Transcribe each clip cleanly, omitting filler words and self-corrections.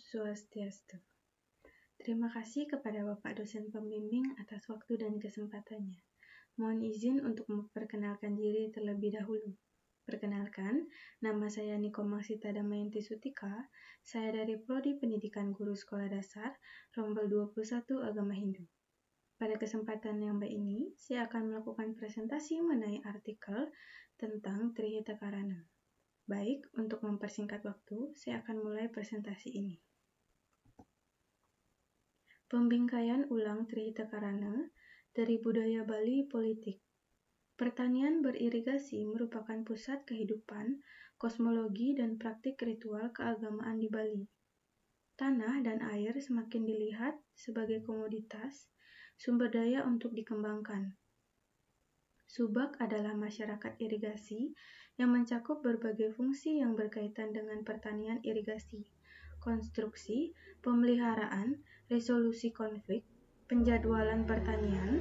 Swastiastu. Terima kasih kepada Bapak dosen pembimbing atas waktu dan kesempatannya. Mohon izin untuk memperkenalkan diri terlebih dahulu. Perkenalkan, nama saya Niko Maksita Damayanti Sutika. Saya dari Prodi Pendidikan Guru Sekolah Dasar, Rombel 21 Agama Hindu. Pada kesempatan yang baik ini, saya akan melakukan presentasi mengenai artikel tentang Trihita Karana. Baik, untuk mempersingkat waktu, saya akan mulai presentasi ini. Pembingkaian ulang Trihita Karana dari budaya Bali politik. Pertanian beririgasi merupakan pusat kehidupan, kosmologi, dan praktik ritual keagamaan di Bali. Tanah dan air semakin dilihat sebagai komoditas, sumber daya untuk dikembangkan. Subak adalah masyarakat irigasi yang mencakup berbagai fungsi yang berkaitan dengan pertanian irigasi, konstruksi, pemeliharaan, resolusi konflik, penjadwalan pertanian,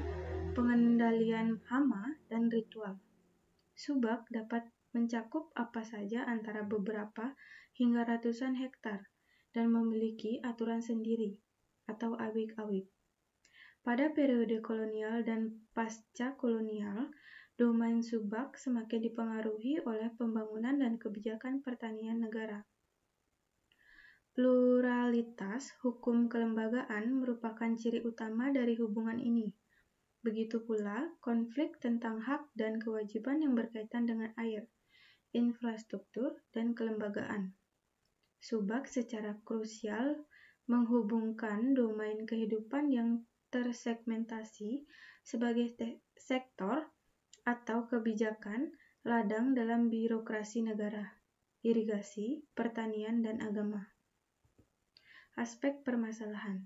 pengendalian hama, dan ritual. Subak dapat mencakup apa saja antara beberapa hingga ratusan hektar dan memiliki aturan sendiri atau awik-awik. Pada periode kolonial dan pasca kolonial, domain subak semakin dipengaruhi oleh pembangunan dan kebijakan pertanian negara. Pluralitas hukum kelembagaan merupakan ciri utama dari hubungan ini. Begitu pula konflik tentang hak dan kewajiban yang berkaitan dengan air, infrastruktur, dan kelembagaan. Subak secara krusial menghubungkan domain kehidupan yang tersegmentasi sebagai sektor atau kebijakan ladang dalam birokrasi negara, irigasi, pertanian, dan agama. Aspek permasalahan.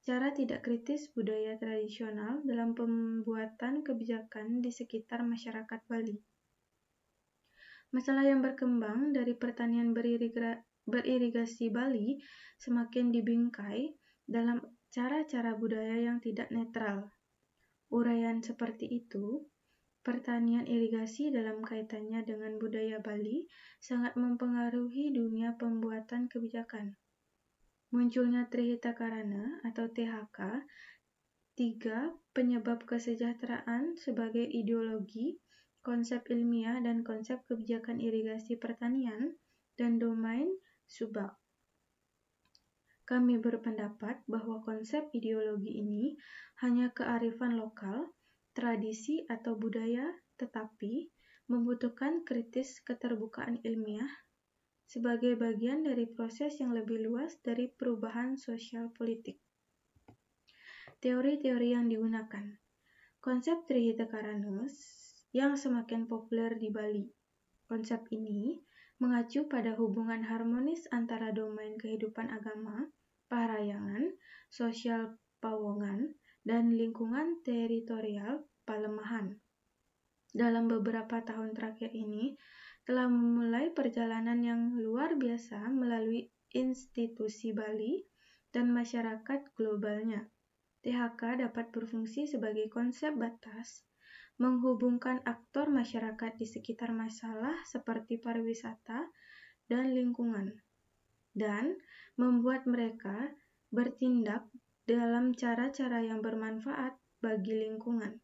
Cara tidak kritis budaya tradisional dalam pembuatan kebijakan di sekitar masyarakat Bali. Masalah yang berkembang dari pertanian beririgasi Bali semakin dibingkai dalam cara-cara budaya yang tidak netral. Uraian seperti itu, pertanian irigasi dalam kaitannya dengan budaya Bali sangat mempengaruhi dunia pembuatan kebijakan. Munculnya Trihita Karana atau THK, 3 penyebab kesejahteraan sebagai ideologi, konsep ilmiah dan konsep kebijakan irigasi pertanian, dan domain subak. Kami berpendapat bahwa konsep ideologi ini hanya kearifan lokal, tradisi atau budaya, tetapi membutuhkan kritis keterbukaan ilmiah sebagai bagian dari proses yang lebih luas dari perubahan sosial politik. Teori-teori yang digunakan. Konsep Trihita Karana yang semakin populer di Bali. Konsep ini mengacu pada hubungan harmonis antara domain kehidupan agama, parayangan, sosial pawongan, dan lingkungan teritorial palemahan. Dalam beberapa tahun terakhir ini, telah memulai perjalanan yang luar biasa melalui institusi Bali dan masyarakat globalnya. THK dapat berfungsi sebagai konsep batas, menghubungkan aktor masyarakat di sekitar masalah seperti pariwisata dan lingkungan, dan membuat mereka bertindak dalam cara-cara yang bermanfaat bagi lingkungan.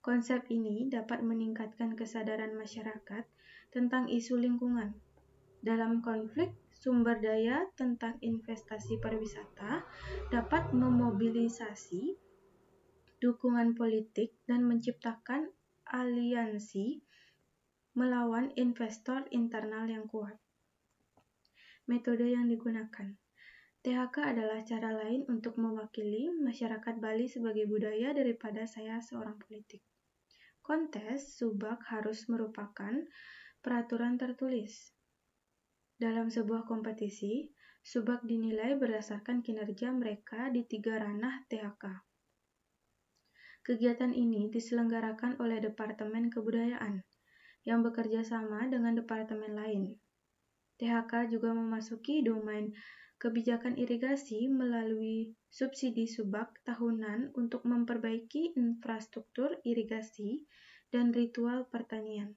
Konsep ini dapat meningkatkan kesadaran masyarakat tentang isu lingkungan. Dalam konflik sumber daya tentang investasi pariwisata dapat memobilisasi dukungan politik dan menciptakan aliansi melawan investor internal yang kuat. Metode yang digunakan. THK adalah cara lain untuk mewakili masyarakat Bali sebagai budaya daripada saya seorang politik. Kontes subak harus merupakan peraturan tertulis. Dalam sebuah kompetisi, subak dinilai berdasarkan kinerja mereka di 3 ranah THK. Kegiatan ini diselenggarakan oleh Departemen Kebudayaan yang bekerja sama dengan departemen lain. THK juga memasuki domain kebijakan irigasi melalui subsidi subak tahunan untuk memperbaiki infrastruktur irigasi dan ritual pertanian.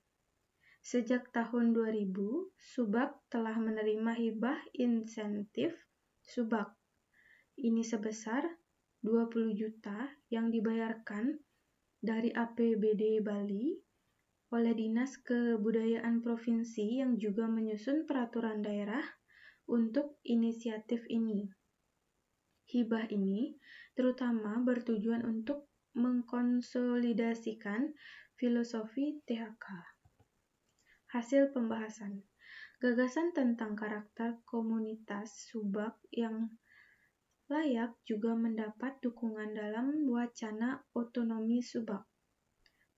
Sejak tahun 2000, subak telah menerima hibah insentif Subak. Ini sebesar 20 juta yang dibayarkan dari APBD Bali oleh Dinas Kebudayaan Provinsi yang juga menyusun peraturan daerah untuk inisiatif ini. Hibah ini terutama bertujuan untuk mengkonsolidasikan filosofi THK. Hasil pembahasan. Gagasan tentang karakter komunitas Subak yang layak juga mendapat dukungan dalam wacana otonomi Subak.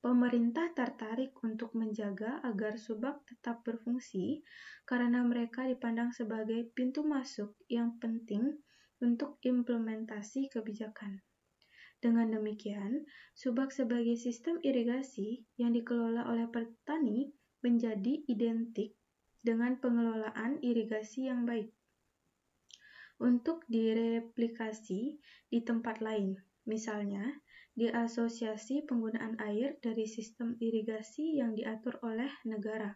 Pemerintah tertarik untuk menjaga agar Subak tetap berfungsi karena mereka dipandang sebagai pintu masuk yang penting untuk implementasi kebijakan. Dengan demikian, Subak sebagai sistem irigasi yang dikelola oleh petani menjadi identik dengan pengelolaan irigasi yang baik. Untuk direplikasi di tempat lain, misalnya di asosiasi penggunaan air dari sistem irigasi yang diatur oleh negara,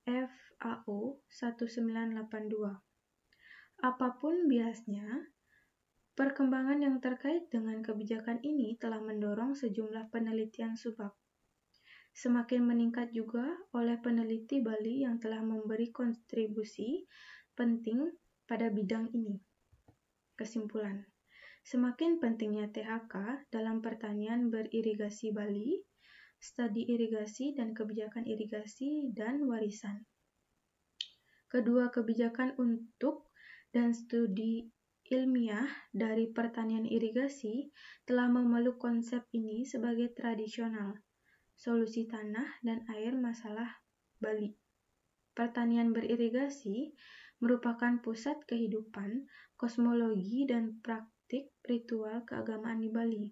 FAO 1982. Apapun biasnya, perkembangan yang terkait dengan kebijakan ini telah mendorong sejumlah penelitian Subak. Semakin meningkat juga oleh peneliti Bali yang telah memberi kontribusi penting pada bidang ini. Kesimpulan. Semakin pentingnya THK dalam pertanian beririgasi Bali, studi irigasi dan kebijakan irigasi dan warisan. Kedua kebijakan untuk dan studi ilmiah dari pertanian irigasi telah memeluk konsep ini sebagai tradisional, solusi tanah dan air masalah Bali. Pertanian beririgasi merupakan pusat kehidupan, kosmologi, dan praktik ritual keagamaan di Bali.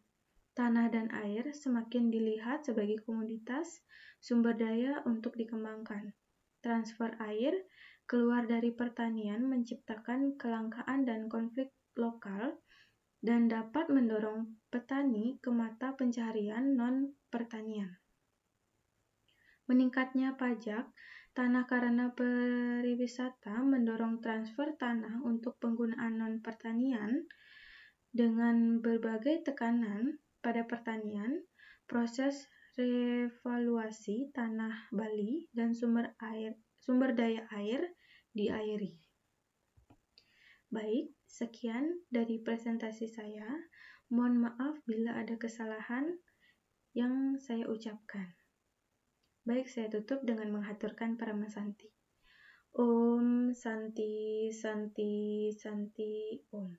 Tanah dan air semakin dilihat sebagai komoditas sumber daya untuk dikembangkan. Transfer air keluar dari pertanian menciptakan kelangkaan dan konflik lokal dan dapat mendorong petani ke mata pencaharian non-pertanian. Meningkatnya pajak tanah karena pariwisata mendorong transfer tanah untuk penggunaan non-pertanian. Dengan berbagai tekanan pada pertanian, proses revaluasi tanah Bali dan sumber daya air diakhiri. Baik, sekian dari presentasi saya. Mohon maaf bila ada kesalahan yang saya ucapkan. Baik, saya tutup dengan menghaturkan Parama Santi. Om Santi Santi Santi Om.